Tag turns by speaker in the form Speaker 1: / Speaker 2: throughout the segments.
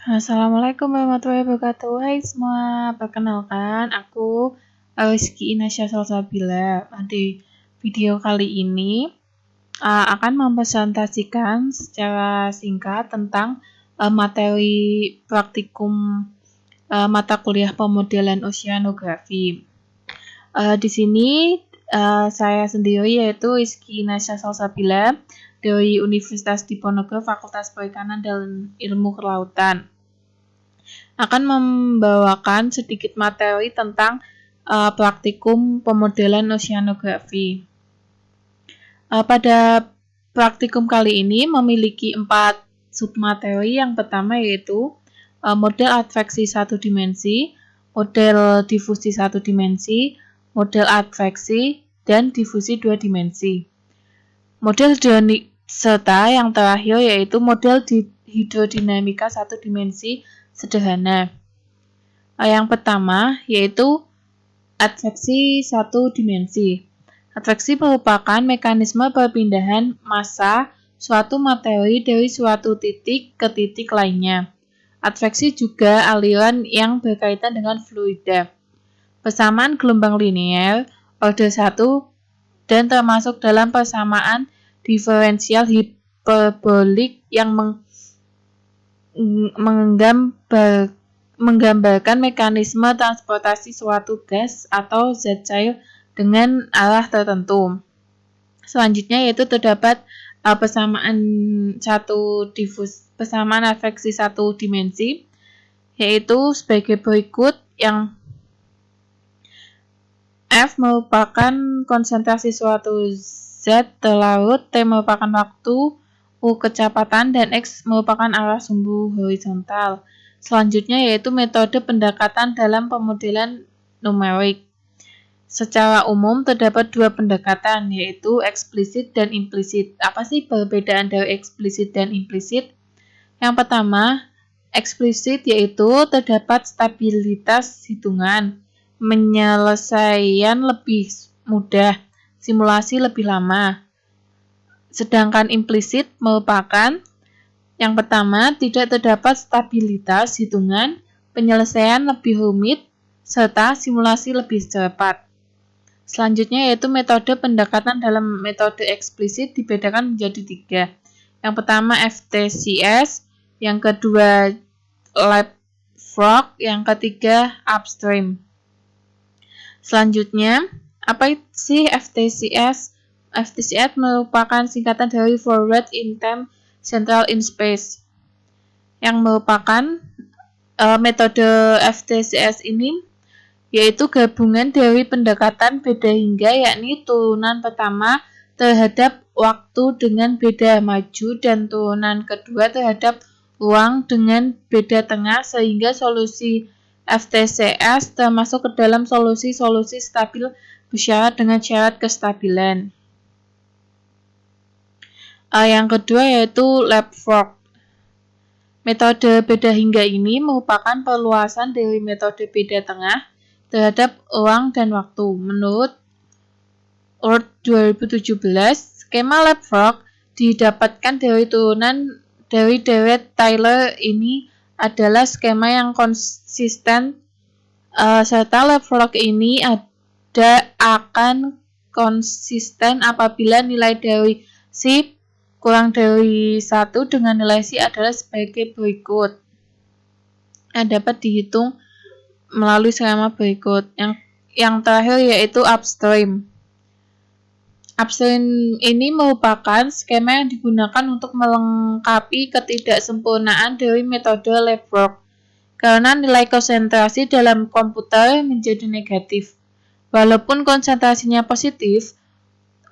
Speaker 1: Assalamualaikum warahmatullahi wabarakatuh. Hai semua, perkenalkan aku Rizky Inasya Salsabila. Di video kali ini akan mempresentasikan secara singkat tentang materi praktikum mata kuliah pemodelan oceanografi. Di sini saya sendiri yaitu Rizky Inasya Salsabila dari Universitas Diponegoro Fakultas Perikanan dan Ilmu Kelautan. Akan membawakan sedikit materi tentang praktikum pemodelan oceanografi. Pada praktikum kali ini memiliki 4 submateri. Yang pertama yaitu model adveksi 1 dimensi, model difusi 1 dimensi, model adveksi, dan difusi 2 dimensi. Model serta yang terakhir yaitu model hidrodinamika 1 dimensi sederhana. Yang pertama yaitu adveksi 1 dimensi. Adveksi merupakan mekanisme perpindahan massa suatu materi dari suatu titik ke titik lainnya. Adveksi juga aliran yang berkaitan dengan fluida. Persamaan gelombang linear order 1 dan termasuk dalam persamaan diferensial hiperbolik yang menggambarkan mekanisme transportasi suatu gas atau zat cair dengan arah tertentu. Selanjutnya yaitu terdapat persamaan adveksi 1 dimensi yaitu sebagai berikut, yang F merupakan konsentrasi suatu zat terlarut, T merupakan waktu, U kecepatan, dan X merupakan arah sumbu horizontal. Selanjutnya yaitu metode pendekatan dalam pemodelan numerik. Secara umum terdapat 2 pendekatan yaitu eksplisit dan implisit. Apa sih perbedaan dari eksplisit dan implisit? Yang pertama, eksplisit yaitu terdapat stabilitas hitungan, penyelesaian lebih mudah, simulasi lebih lama. Sedangkan implisit merupakan yang pertama, tidak terdapat stabilitas hitungan, penyelesaian lebih rumit, serta simulasi lebih cepat. Selanjutnya yaitu metode pendekatan dalam metode eksplisit dibedakan menjadi 3. Yang pertama FTCS, yang kedua leapfrog, yang ketiga upstream. Selanjutnya, apa sih FTCS? FTCS merupakan singkatan dari Forward in Time, Central in Space, yang merupakan metode FTCS ini yaitu gabungan dari pendekatan beda hingga, yakni turunan pertama terhadap waktu dengan beda maju dan turunan kedua terhadap ruang dengan beda tengah, sehingga solusi FTCS termasuk ke dalam solusi-solusi stabil bersyarat dengan syarat kestabilan. Yang kedua yaitu leapfrog. Metode beda hingga ini merupakan perluasan dari metode beda tengah terhadap ruang dan waktu. Menurut Oort 2017, skema leapfrog didapatkan dari turunan dari deret Taylor. Ini adalah skema yang konsisten, serta leapfrog ini akan konsisten apabila nilai dari C kurang dari 1 dengan nilai C adalah sebagai berikut. Dapat dihitung melalui skema berikut. Yang terakhir yaitu upstream. Upstream ini merupakan skema yang digunakan untuk melengkapi ketidaksempurnaan dari metode leapfrog karena nilai konsentrasi dalam komputer menjadi negatif. Walaupun konsentrasinya positif,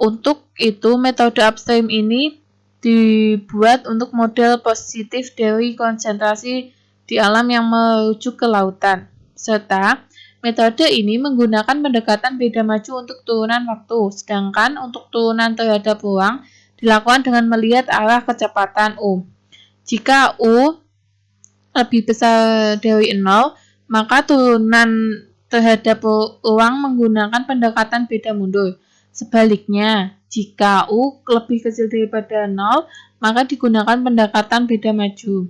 Speaker 1: untuk itu metode upstream ini dibuat untuk model positif dari konsentrasi di alam yang merujuk ke lautan. Serta metode ini menggunakan pendekatan beda maju untuk turunan waktu, sedangkan untuk turunan terhadap ruang dilakukan dengan melihat arah kecepatan U. Jika U lebih besar dari 0, maka turunan terhadap ruang menggunakan pendekatan beda mundur. Sebaliknya, jika U lebih kecil daripada 0, maka digunakan pendekatan beda maju.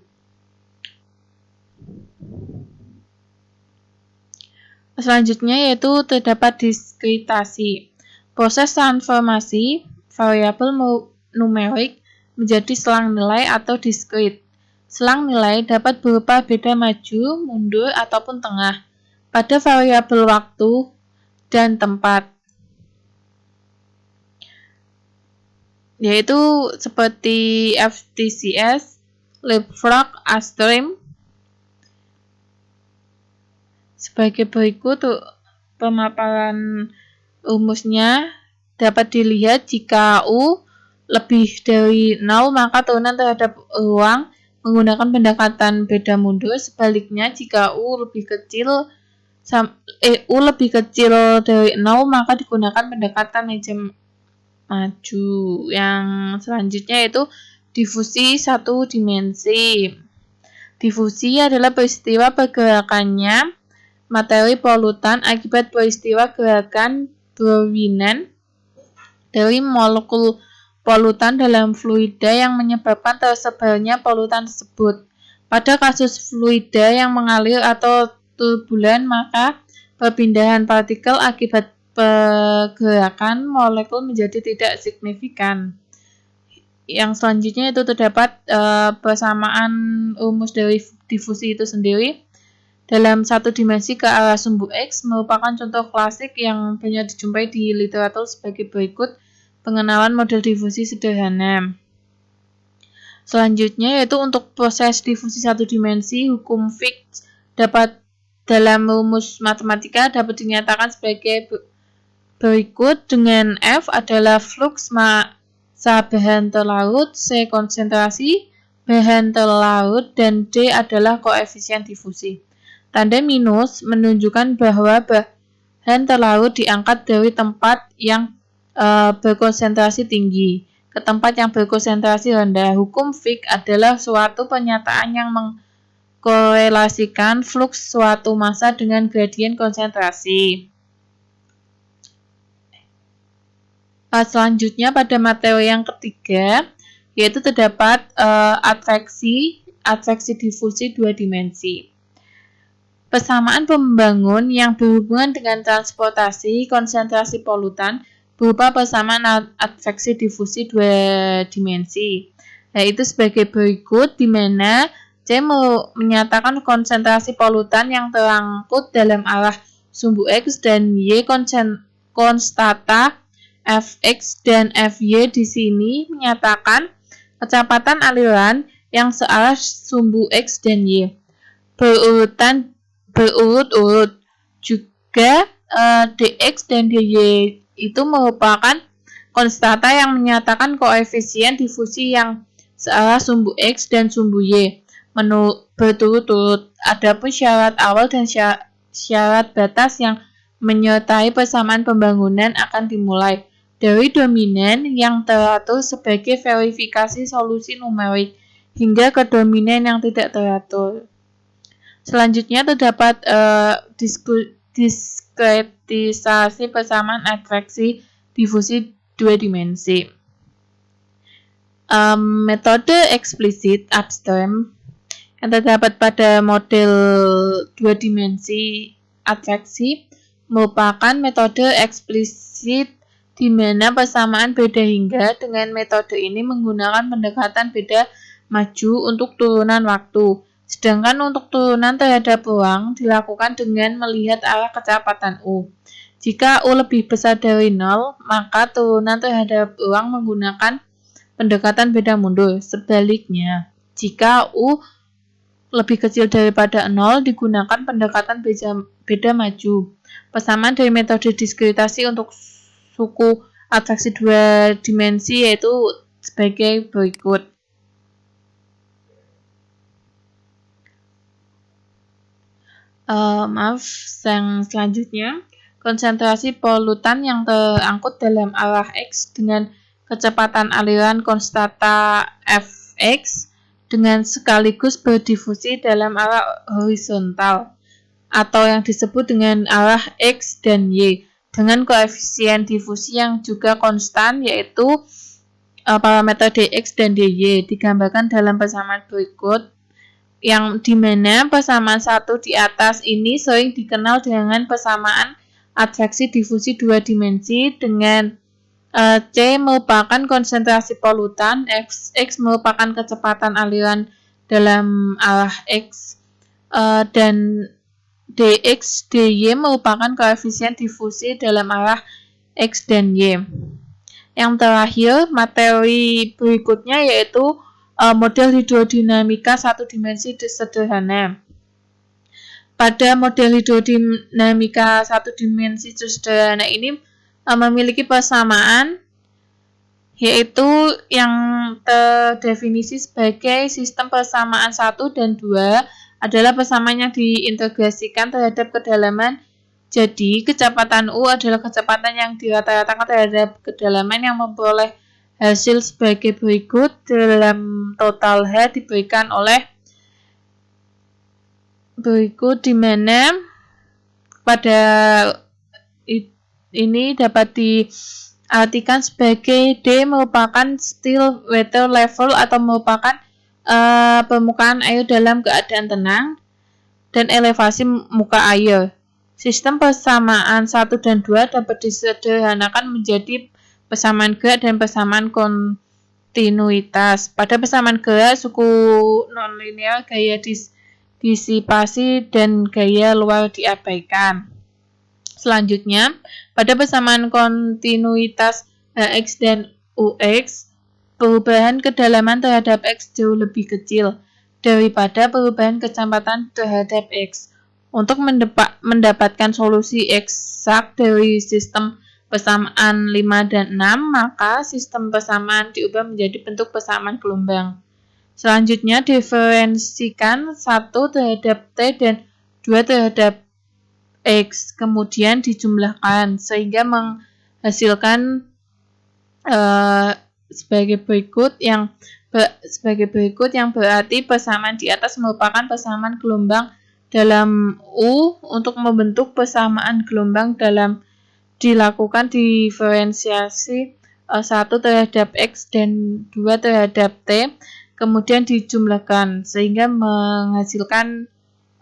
Speaker 1: Selanjutnya yaitu terdapat diskretasi. Proses transformasi variabel numerik menjadi selang nilai atau diskret. Selang nilai dapat berupa beda maju, mundur, ataupun tengah pada variabel waktu dan tempat. Yaitu seperti FTCS, Leapfrog, Astream. Sebagai berikut pemaparan rumusnya dapat dilihat jika U lebih dari 0 maka turunan terhadap ruang menggunakan pendekatan beda mundur. Sebaliknya jika U lebih kecil dari 0 maka digunakan pendekatan meja maju. Yang selanjutnya yaitu difusi satu dimensi. Difusi adalah peristiwa pergerakannya materi polutan akibat peristiwa gerakan Brownian dari molekul polutan dalam fluida yang menyebabkan tersebarnya polutan tersebut. Pada kasus fluida yang mengalir atau turbulen, maka perpindahan partikel akibat pergerakan molekul menjadi tidak signifikan. Yang selanjutnya itu terdapat persamaan rumus dari difusi itu sendiri. Dalam satu dimensi ke arah sumbu X merupakan contoh klasik yang banyak dijumpai di literatur sebagai berikut pengenalan model difusi sederhana. Selanjutnya yaitu untuk proses difusi satu dimensi, hukum Fick dapat dalam rumus matematika dapat dinyatakan sebagai berikut, dengan F adalah flux massa bahan terlarut, C konsentrasi bahan terlarut, dan D adalah koefisien difusi. Tanda minus menunjukkan bahwa bahan terlarut diangkat dari tempat yang berkonsentrasi tinggi ke tempat yang berkonsentrasi rendah. Hukum Fick adalah suatu pernyataan yang mengkorelasikan flux suatu massa dengan gradien konsentrasi. Selanjutnya pada materi yang ketiga yaitu terdapat adveksi difusi dua dimensi. Persamaan pembangun yang berhubungan dengan transportasi konsentrasi polutan berupa persamaan adveksi difusi dua dimensi, yaitu sebagai berikut, di mana C menyatakan konsentrasi polutan yang terangkut dalam arah sumbu X dan Y konstata Fx dan Fy di sini menyatakan kecepatan aliran yang searah sumbu X dan Y berurut-urut. Juga dx dan dy itu merupakan konstata yang menyatakan koefisien difusi yang searah sumbu X dan sumbu Y berturut-turut. Adapun syarat awal dan syarat batas yang menyertai persamaan pembangunan akan dimulai dari dominan yang teratur sebagai verifikasi solusi numerik hingga ke dominan yang tidak teratur. Selanjutnya terdapat diskretisasi persamaan adveksi difusi dua dimensi. Metode eksplisit Upstream yang terdapat pada model dua dimensi adveksi merupakan metode eksplisit di mana persamaan beda hingga. Dengan metode ini menggunakan pendekatan beda maju untuk turunan waktu, sedangkan untuk turunan terhadap ruang dilakukan dengan melihat arah kecepatan U. Jika U lebih besar dari 0, maka turunan terhadap ruang menggunakan pendekatan beda mundur. Sebaliknya, jika U lebih kecil daripada 0, digunakan pendekatan beda maju. Persamaan dari metode diskretasi untuk suku adveksi dua dimensi yaitu sebagai berikut. Yang selanjutnya, konsentrasi polutan yang terangkut dalam arah X dengan kecepatan aliran konstanta Fx dengan sekaligus berdifusi dalam arah horizontal atau yang disebut dengan arah X dan Y dengan koefisien difusi yang juga konstan, yaitu parameter dx dan dy digambarkan dalam persamaan berikut. yang dimana persamaan satu di atas ini sering dikenal dengan persamaan atraksi difusi dua dimensi dengan C merupakan konsentrasi polutan, X merupakan kecepatan aliran dalam arah X, dan dx, dy merupakan koefisien difusi dalam arah X dan Y. Yang terakhir, materi berikutnya yaitu model hidrodinamika satu dimensi sederhana. Pada model hidrodinamika satu dimensi sederhana ini memiliki persamaan yaitu yang terdefinisi sebagai sistem persamaan 1 dan 2 adalah persamaan yang diintegrasikan terhadap kedalaman. Jadi, kecepatan U adalah kecepatan yang dirata-ratakan terhadap kedalaman yang memperoleh hasil sebagai berikut. Dalam total H diberikan oleh berikut, di mana pada ini dapat diartikan sebagai D merupakan still water level atau merupakan permukaan air dalam keadaan tenang dan elevasi muka air. Sistem persamaan 1 dan 2 dapat disederhanakan menjadi persamaan gerak dan persamaan kontinuitas. Pada persamaan gerak, suku nonlinear, gaya disipasi, dan gaya luar diabaikan. Selanjutnya, pada persamaan kontinuitas Hx dan Ux, perubahan kedalaman terhadap X jauh lebih kecil daripada perubahan kecepatan terhadap X. Untuk mendapatkan solusi eksak dari sistem persamaan 5 dan 6, maka sistem persamaan diubah menjadi bentuk persamaan gelombang. Selanjutnya, diferensikan 1 terhadap T dan 2 terhadap X, kemudian dijumlahkan sehingga menghasilkan sebagai berikut yang berarti persamaan di atas merupakan persamaan gelombang dalam U. Untuk membentuk persamaan gelombang dalam dilakukan diferensiasi 1 terhadap X dan 2 terhadap T, kemudian dijumlahkan sehingga menghasilkan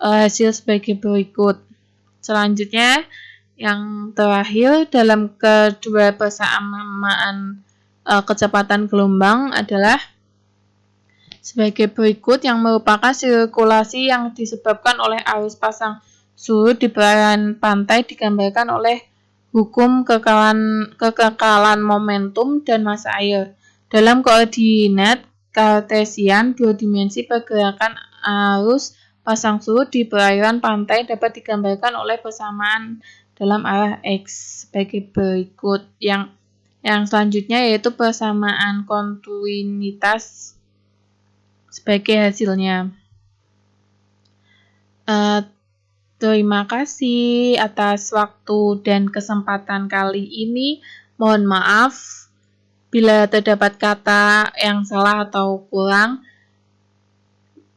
Speaker 1: hasil sebagai berikut. Selanjutnya, yang terakhir dalam kedua persamaan kecepatan gelombang adalah sebagai berikut, yang merupakan sirkulasi yang disebabkan oleh arus pasang surut di perairan pantai digambarkan oleh hukum kekekalan momentum dan massa air. Dalam koordinat kartesian dua dimensi, pergerakan arus pasang surut di perairan pantai dapat digambarkan oleh persamaan dalam arah X sebagai berikut. Yang selanjutnya yaitu persamaan kontinuitas sebagai hasilnya. Terima kasih atas waktu dan kesempatan kali ini. Mohon maaf bila terdapat kata yang salah atau kurang.